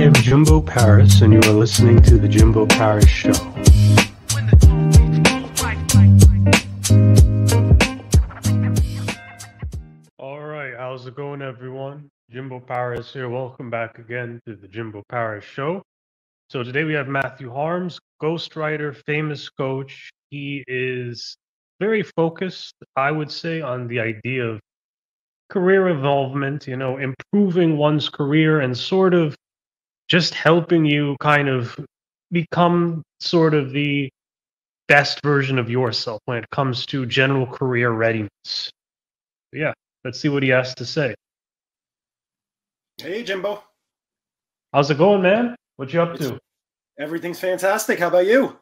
I am Jimbo Paris, and you are listening to The Jimbo Paris Show. All right, how's it going, everyone? Jimbo Paris here. Welcome back again to The Jimbo Paris Show. So today we have Matthew Harms, ghostwriter, famous coach. He is very focused, I would say, on the idea of career involvement, improving one's career and sort of just helping you kind of become sort of the best version of yourself when it comes to general career readiness. Yeah, let's see what he has to say. Hey, Jimbo. How's it going, man? What you up to? Everything's fantastic. How about you?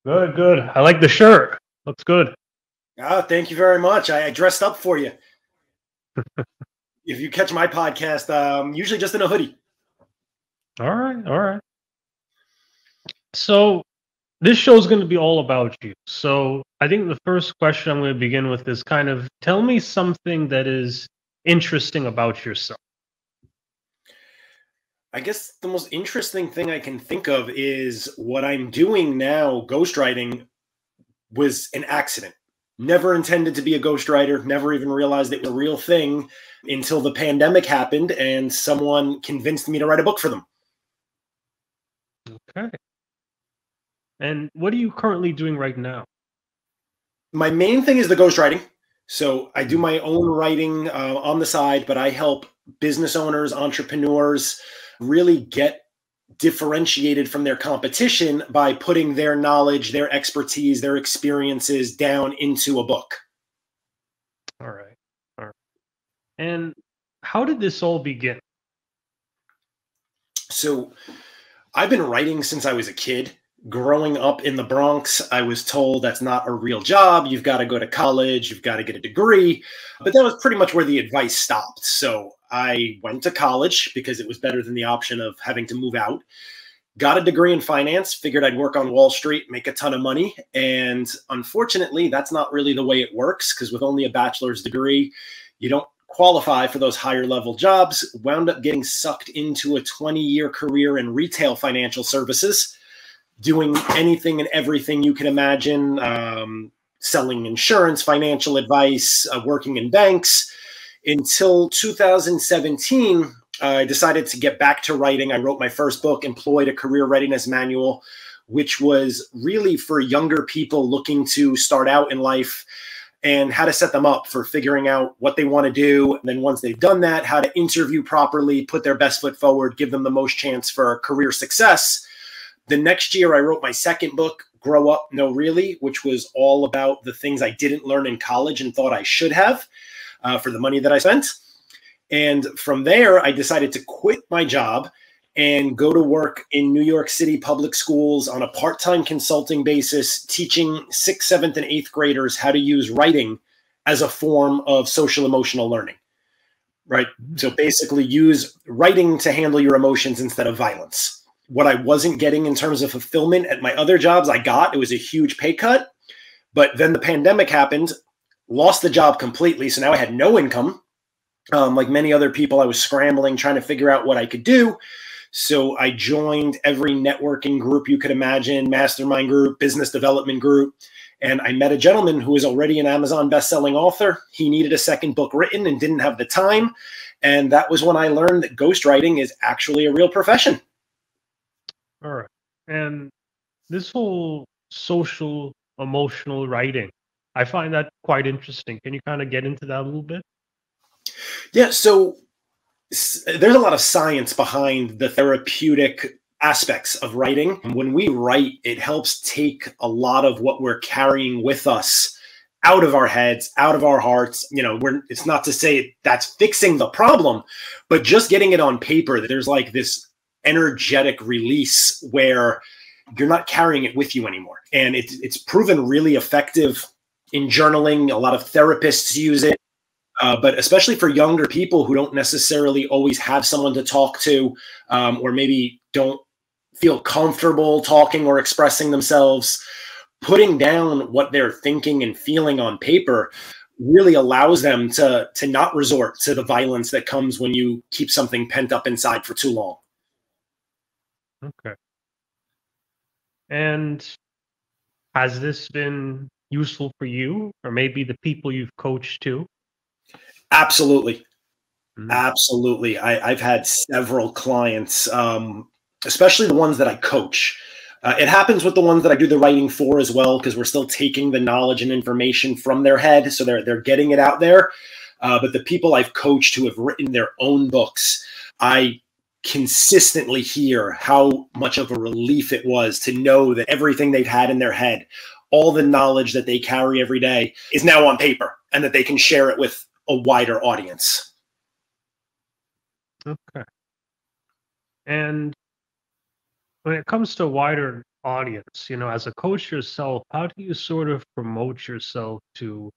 Good, good. I like the shirt. Looks good. Thank you very much. I dressed up for you. If you catch my podcast, usually just in a hoodie. All right, all right. So this show is going to be all about you. So I think the first question I'm going to begin with is kind of tell me something that is interesting about yourself. I guess the most interesting thing I can think of is what I'm doing now. Ghostwriting was an accident. Never intended to be a ghostwriter, never even realized it was a real thing until the pandemic happened and someone convinced me to write a book for them. Okay. And what are you currently doing right now? My main thing is the ghostwriting. So I do my own writing on the side, but I help business owners, entrepreneurs really get differentiated from their competition by putting their knowledge, their expertise, their experiences down into a book. All right. All right. And how did this all begin? So I've been writing since I was a kid. Growing up in the Bronx, I was told that's not a real job. You've got to go to college. You've got to get a degree. But that was pretty much where the advice stopped. So I went to college because it was better than the option of having to move out. Got a degree in finance, figured I'd work on Wall Street, make a ton of money. And unfortunately, that's not really the way it works because with only a bachelor's degree, you don't qualify for those higher level jobs. Wound up getting sucked into a 20-year career in retail financial services, doing anything and everything you can imagine, selling insurance, financial advice, working in banks. Until 2017, I decided to get back to writing. I wrote my first book, Employed, a Career Readiness Manual, which was really for younger people looking to start out in life and how to set them up for figuring out what they want to do. And then once they've done that, how to interview properly, put their best foot forward, give them the most chance for career success. The next year, I wrote my second book, Grow Up, No Really, which was all about the things I didn't learn in college and thought I should have for the money that I spent. And from there, I decided to quit my job and go to work in New York City public schools on a part-time consulting basis, teaching 6th, 7th, and 8th graders how to use writing as a form of social emotional learning, right? So basically use writing to handle your emotions instead of violence. What I wasn't getting in terms of fulfillment at my other jobs, I got. It was a huge pay cut. But then the pandemic happened, lost the job completely. So now I had no income. Like many other people, I was scrambling, trying to figure out what I could do. So I joined every networking group you could imagine, mastermind group, business development group. And I met a gentleman who was already an Amazon bestselling author. He needed a second book written and didn't have the time. And that was when I learned that ghostwriting is actually a real profession. All right. And this whole social emotional writing, I find that quite interesting. Can you kind of get into that a little bit? Yeah. So there's a lot of science behind the therapeutic aspects of writing. When we write, it helps take a lot of what we're carrying with us out of our heads, out of our hearts. It's not to say that's fixing the problem, but just getting it on paper, that there's like this energetic release where you're not carrying it with you anymore. And it's proven really effective in journaling. A lot of therapists use it, but especially for younger people who don't necessarily always have someone to talk to, or maybe don't feel comfortable talking or expressing themselves, putting down what they're thinking and feeling on paper really allows them to not resort to the violence that comes when you keep something pent up inside for too long. Okay. And has this been useful for you or maybe the people you've coached too? Absolutely. Mm, Absolutely. I've had several clients, especially the ones that I coach. It happens with the ones that I do the writing for as well, because we're still taking the knowledge and information from their head, so they're getting it out there. But the people I've coached who have written their own books, I consistently hear how much of a relief it was to know that everything they've had in their head, all the knowledge that they carry every day, is now on paper, and that they can share it with a wider audience. okay. And when it comes to a wider audience, as a coach yourself, how do you sort of promote yourself to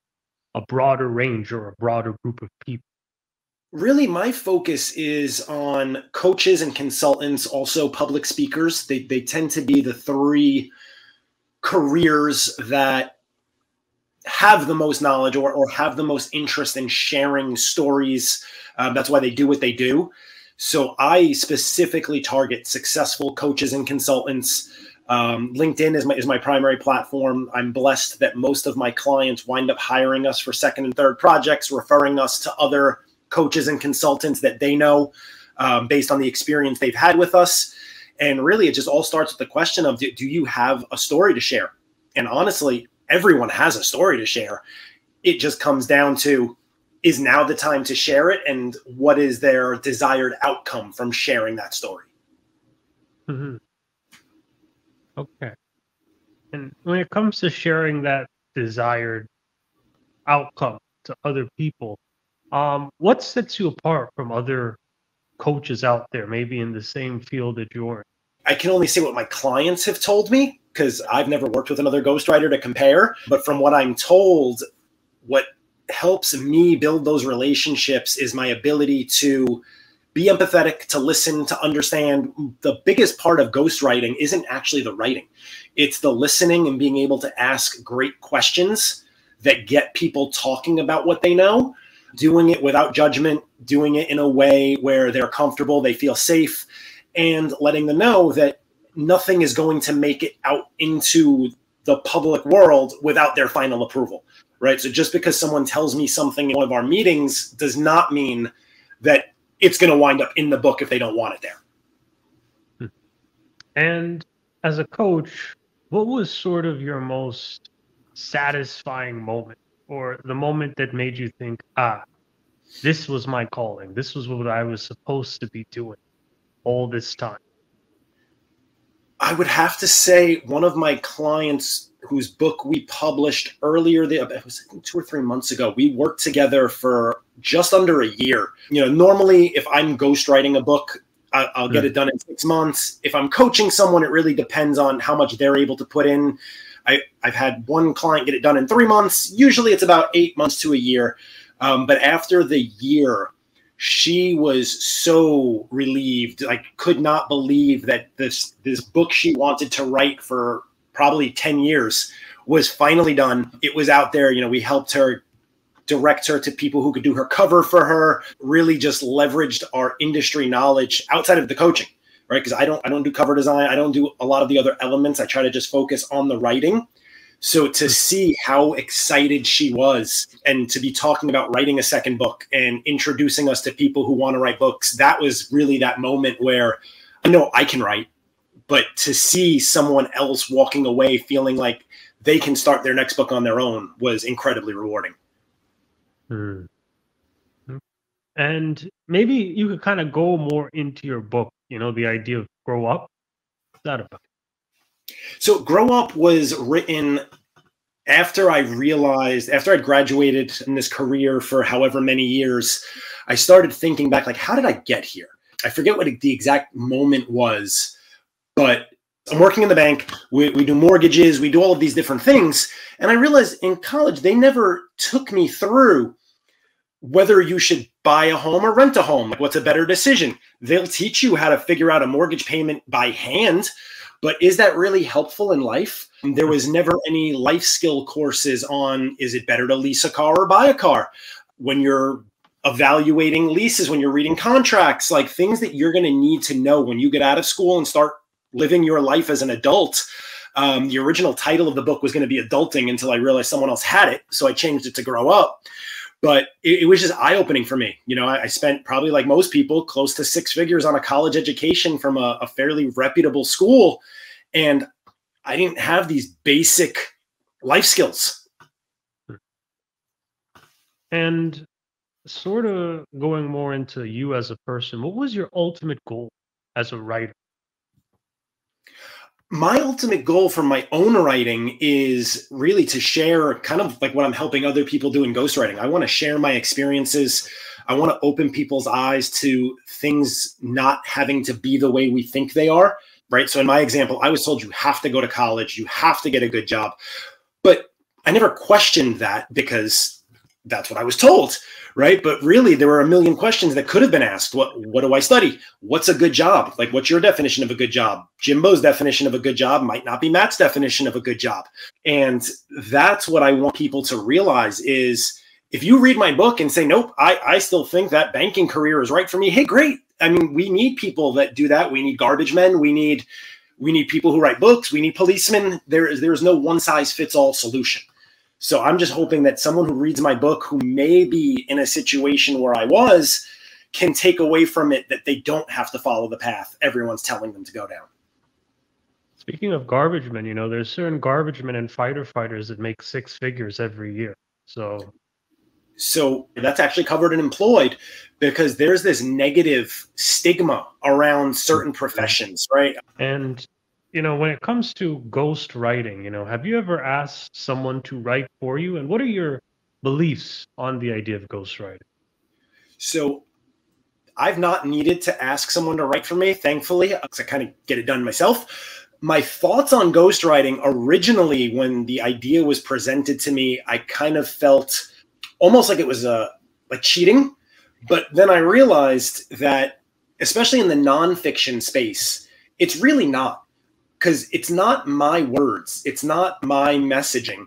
a broader range or a broader group of people? Really, my focus is on coaches and consultants, also public speakers. They tend to be the three careers that have the most knowledge, or have the most interest in sharing stories. That's why they do what they do. So I specifically target successful coaches and consultants. LinkedIn is my primary platform. I'm blessed that most of my clients wind up hiring us for second and third projects, referring us to other coaches and consultants that they know, based on the experience they've had with us. And really, it just all starts with the question of, do you have a story to share? And honestly, everyone has a story to share. It just comes down to, is now the time to share it? And what is their desired outcome from sharing that story? Hmm. Okay. And when it comes to sharing that desired outcome to other people, what sets you apart from other coaches out there, maybe in the same field that you're in? I can only say what my clients have told me, because I've never worked with another ghostwriter to compare. But from what I'm told, what helps me build those relationships is my ability to be empathetic, to listen, to understand. The biggest part of ghostwriting isn't actually the writing, it's the listening and being able to ask great questions that get people talking about what they know, doing it without judgment, doing it in a way where they're comfortable, they feel safe, and letting them know that nothing is going to make it out into the public world without their final approval, right? So just because someone tells me something in one of our meetings does not mean that it's going to wind up in the book if they don't want it there. Hmm. And as a coach, what was sort of your most satisfying moment or the moment that made you think, this was my calling? This was what I was supposed to be doing all this time? I would have to say one of my clients whose book we published earlier, it was, I think, 2 or 3 months ago. We worked together for just under a year. Normally if I'm ghostwriting a book, I'll get it done in 6 months. If I'm coaching someone, it really depends on how much they're able to put in. I've had one client get it done in 3 months. Usually it's about 8 months to a year. But after the year, she was so relieved, like could not believe that this book she wanted to write for probably 10 years was finally done. It was out there. We helped her, direct her to people who could do her cover for her, really just leveraged our industry knowledge outside of the coaching, right? Because I don't do cover design. I don't do a lot of the other elements. I try to just focus on the writing. So to see how excited she was, and to be talking about writing a second book and introducing us to people who want to write books, that was really that moment where I know I can write, but to see someone else walking away feeling like they can start their next book on their own was incredibly rewarding. Hmm. And maybe you could kind of go more into your book, the idea of grow up. What's that about? So Grow Up was written after I'd graduated in this career for however many years. I started thinking back, like, how did I get here? I forget what the exact moment was, but I'm working in the bank. We do mortgages. We do all of these different things. And I realized in college, they never took me through whether you should buy a home or rent a home. Like, what's a better decision? They'll teach you how to figure out a mortgage payment by hand, but is that really helpful in life? There was never any life skill courses on, is it better to lease a car or buy a car? When you're evaluating leases, when you're reading contracts, like things that you're going to need to know when you get out of school and start living your life as an adult. The original title of the book was going to be Adulting until I realized someone else had it. So I changed it to Grow Up. But it was just eye-opening for me. You know, I spent probably, like most people, close to 6 figures on a college education from a fairly reputable school. And I didn't have these basic life skills. And sort of going more into you as a person, what was your ultimate goal as a writer? My ultimate goal for my own writing is really to share kind of like what I'm helping other people do in ghostwriting. I want to share my experiences. I want to open people's eyes to things not having to be the way we think they are, right? So in my example, I was told you have to go to college, you have to get a good job. But I never questioned that because that's what I was told, right? But really, there were a million questions that could have been asked. What do I study? What's a good job? Like, what's your definition of a good job? Jimbo's definition of a good job might not be Matt's definition of a good job. And that's what I want people to realize is if you read my book and say, nope, I still think that banking career is right for me. Hey, great. I mean, we need people that do that. We need garbage men. We need people who write books. We need policemen. There is no one size fits all solution. So I'm just hoping that someone who reads my book who may be in a situation where I was can take away from it that they don't have to follow the path everyone's telling them to go down. Speaking of garbage men, you know, there's certain garbage men and fighter fighters that make 6 figures every year. So that's actually covered in Employed because there's this negative stigma around certain professions, right? And you know, when it comes to ghost writing, you know, have you ever asked someone to write for you? And what are your beliefs on the idea of ghost writing? So I've not needed to ask someone to write for me, thankfully, because I kind of get it done myself. My thoughts on ghostwriting originally, when the idea was presented to me, I kind of felt almost like it was like cheating. But then I realized that, especially in the nonfiction space, it's really not. Because it's not my words. It's not my messaging.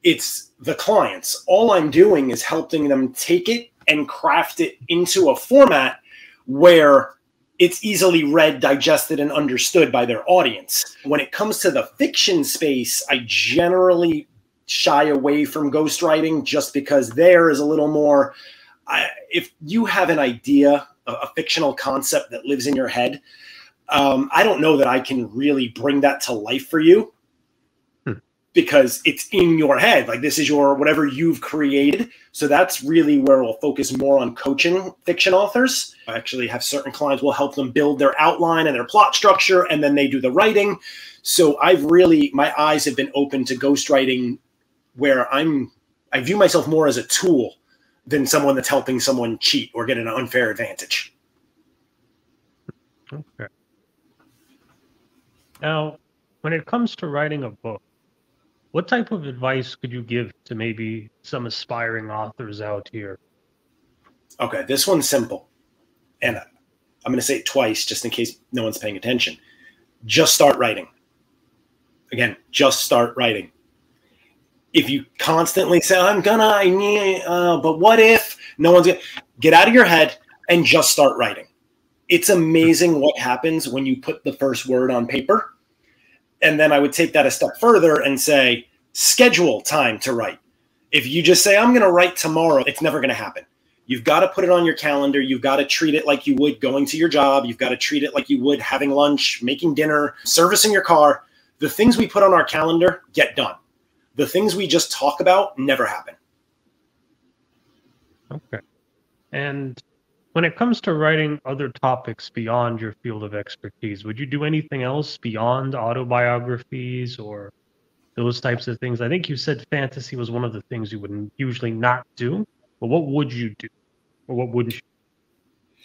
It's the clients. All I'm doing is helping them take it and craft it into a format where it's easily read, digested, and understood by their audience. When it comes to the fiction space, I generally shy away from ghostwriting just because there is a little more, if you have an idea, a fictional concept that lives in your head, I don't know that I can really bring that to life for you because it's in your head. Like this is your whatever you've created. So that's really where we'll focus more on coaching fiction authors. I actually have certain clients will help them build their outline and their plot structure, and then they do the writing. So my eyes have been open to ghostwriting where I view myself more as a tool than someone that's helping someone cheat or get an unfair advantage. Okay. Now, when it comes to writing a book, what type of advice could you give to maybe some aspiring authors out here? Okay, this one's simple. And I'm going to say it twice just in case no one's paying attention. Just start writing. Again, just start writing. If you constantly say, but what if no one's going to get out of your head and just start writing. It's amazing what happens when you put the first word on paper. And then I would take that a step further and say, schedule time to write. If you just say, I'm going to write tomorrow, it's never going to happen. You've got to put it on your calendar. You've got to treat it like you would going to your job. You've got to treat it like you would having lunch, making dinner, servicing your car. The things we put on our calendar get done. The things we just talk about never happen. Okay. And when it comes to writing other topics beyond your field of expertise, would you do anything else beyond autobiographies or those types of things? I think you said fantasy was one of the things you would usually not do, but what would you do? Or what wouldn't you?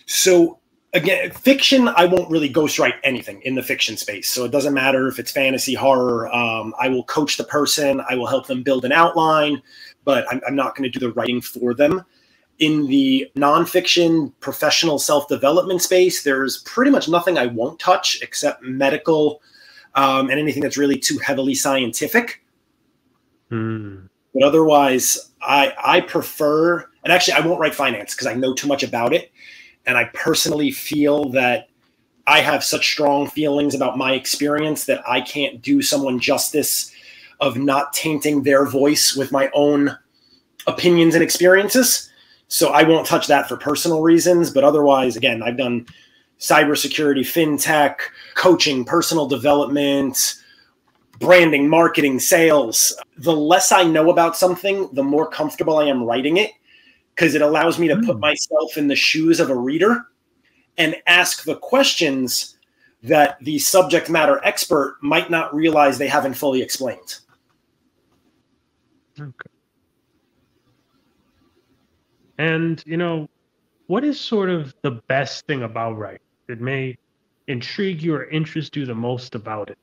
So again, fiction, I won't really ghostwrite anything in the fiction space. So it doesn't matter if it's fantasy, horror. I will coach the person. I will help them build an outline, but I'm not going to do the writing for them. In the nonfiction professional self-development space, there's pretty much nothing I won't touch except medical and anything that's really too heavily scientific. But otherwise, I prefer, and actually I won't write finance because I know too much about it. And I personally feel that I have such strong feelings about my experience that I can't do someone justice of not tainting their voice with my own opinions and experiences. So I won't touch that for personal reasons, but otherwise, again, I've done cybersecurity, fintech, coaching, personal development, branding, marketing, sales. The less I know about something, the more comfortable I am writing it, because it allows me to put myself in the shoes of a reader and ask the questions that the subject matter expert might not realize they haven't fully explained. Okay. And, what is sort of the best thing about writing that may intrigue you or interest you the most about it?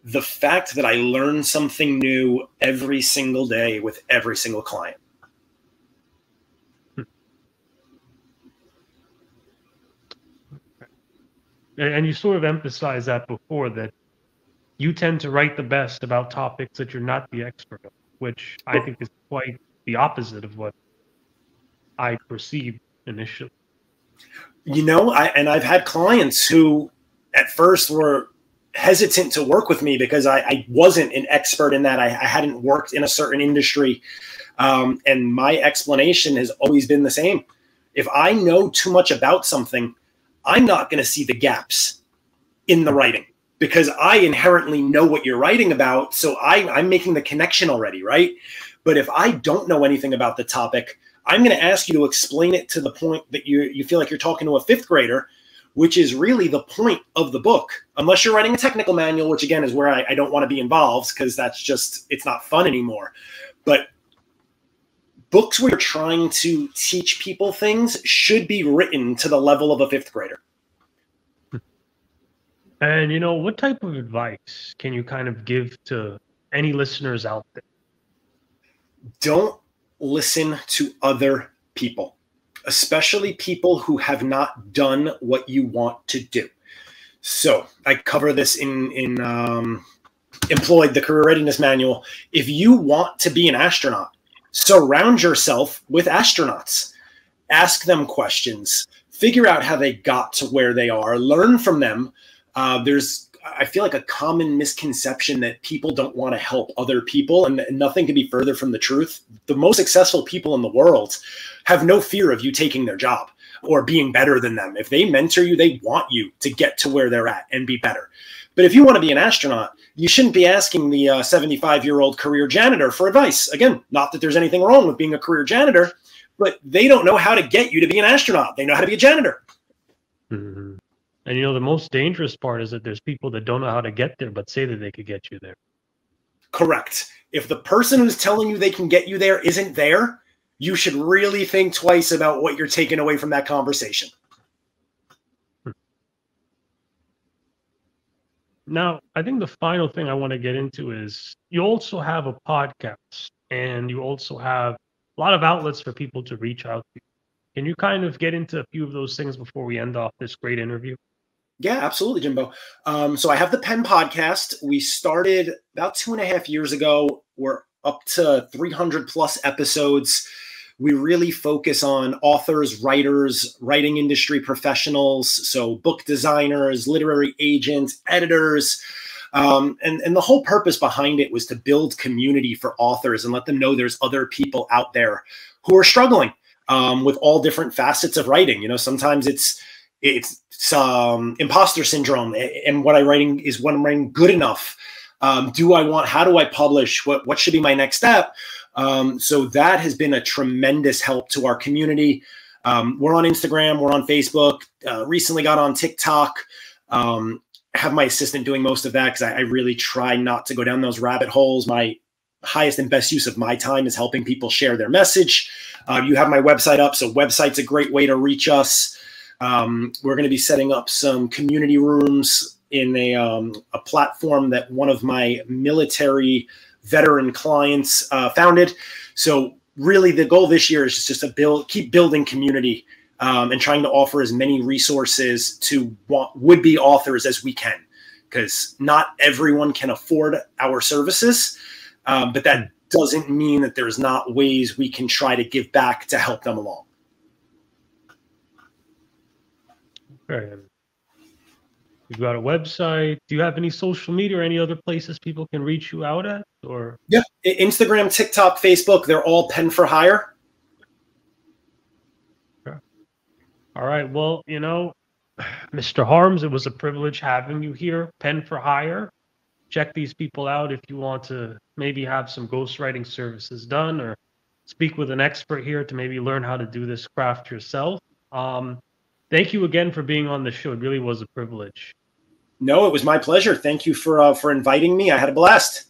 The fact that I learn something new every single day with every single client. And you sort of emphasized that before, that you tend to write the best about topics that you're not the expert of, which I think is quite the opposite of what I perceived initially. I've had clients who at first were hesitant to work with me because I wasn't an expert in that. I hadn't worked in a certain industry. And my explanation has always been the same. If I know too much about something, I'm not going to see the gaps in the writing because I inherently know what you're writing about. So I'm making the connection already, right? But if I don't know anything about the topic, I'm going to ask you to explain it to the point that you feel like you're talking to a fifth grader, which is really the point of the book. Unless you're writing a technical manual, which again is where I don't want to be involved because that's just, it's not fun anymore. But books where you're trying to teach people things should be written to the level of a fifth grader. And, what type of advice can you kind of give to any listeners out there? Don't listen to other people, especially people who have not done what you want to do. So I cover this in Employed, the Career Readiness Manual. If you want to be an astronaut, surround yourself with astronauts. Ask them questions. Figure out how they got to where they are. Learn from them. I feel like a common misconception that people don't want to help other people, and nothing could be further from the truth. The most successful people in the world have no fear of you taking their job or being better than them. If they mentor you, they want you to get to where they're at and be better. But if you want to be an astronaut, you shouldn't be asking the 75-year-old career janitor for advice. Again, not that there's anything wrong with being a career janitor, but they don't know how to get you to be an astronaut. They know how to be a janitor. Mm-hmm. And the most dangerous part is that there's people that don't know how to get there, but say that they could get you there. Correct. If the person who's telling you they can get you there isn't there, you should really think twice about what you're taking away from that conversation. Now, I think the final thing I want to get into is you also have a podcast and you also have a lot of outlets for people to reach out to. Can you kind of get into a few of those things before we end off this great interview? Yeah, absolutely, Jimbo. So I have the Pen Podcast. We started about 2.5 years ago. We're up to 300 plus episodes. We really focus on authors, writers, writing industry professionals, so book designers, literary agents, editors. And the whole purpose behind it was to build community for authors and let them know there's other people out there who are struggling with all different facets of writing. Sometimes it's imposter syndrome, and what I'm writing is when I'm writing good enough. How do I publish? What should be my next step? So that has been a tremendous help to our community. We're on Instagram, we're on Facebook, recently got on TikTok. Have my assistant doing most of that because I really try not to go down those rabbit holes. My highest and best use of my time is helping people share their message. You have my website up, so website's a great way to reach us. We're going to be setting up some community rooms in a platform that one of my military veteran clients founded. So really the goal this year is just to keep building community and trying to offer as many resources to would-be authors as we can, because not everyone can afford our services, but that doesn't mean that there's not ways we can try to give back to help them along. Right. You've got a website. Do you have any social media or any other places people can reach you out at? Or Yeah, Instagram, TikTok, Facebook, they're all Pen for Hire. Sure. All right. Well, Mr. Harms, it was a privilege having you here. Pen for Hire. Check these people out if you want to maybe have some ghostwriting services done or speak with an expert here to maybe learn how to do this craft yourself. Thank you again for being on the show. It really was a privilege. No, it was my pleasure. Thank you for inviting me. I had a blast.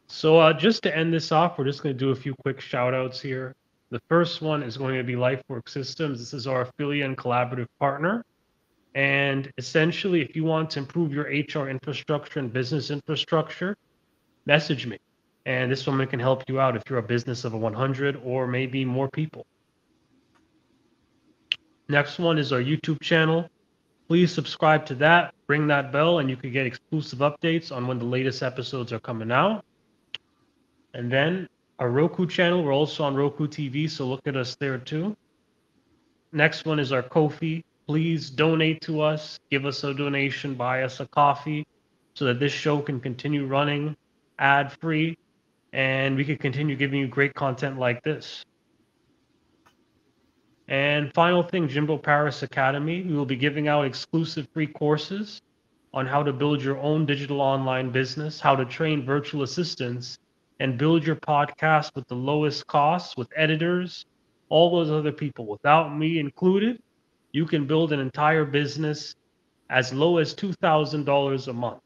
So just to end this off, we're just going to do a few quick shout outs here. The first one is going to be LifeWork Systems. This is our affiliate and collaborative partner. And essentially, if you want to improve your HR infrastructure and business infrastructure, message me. And this woman can help you out if you're a business of 100 or maybe more people. Next one is our YouTube channel. Please subscribe to that, ring that bell, and you can get exclusive updates on when the latest episodes are coming out. And then our Roku channel, we're also on Roku TV, so look at us there too. Next one is our Ko-fi. Please donate to us, give us a donation, buy us a coffee so that this show can continue running ad-free and we can continue giving you great content like this. And final thing, Jimbo Paris Academy. We will be giving out exclusive free courses on how to build your own digital online business, how to train virtual assistants, and build your podcast with the lowest costs, with editors, all those other people. Without me included, you can build an entire business as low as $2,000 a month.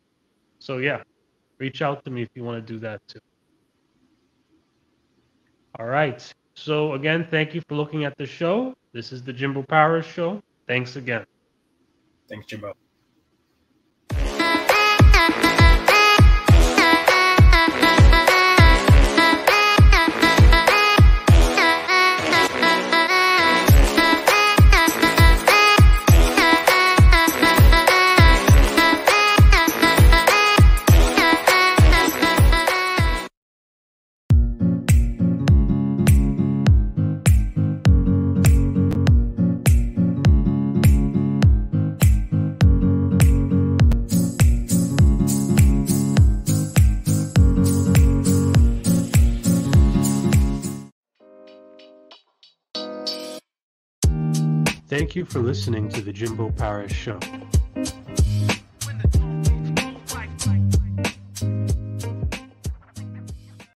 So yeah, reach out to me if you want to do that too. All right. So again, thank you for looking at the show. This is the Jimbo Paris Show. Thanks again. Thanks, Jimbo. Thank you for listening to the Jimbo Paris Show.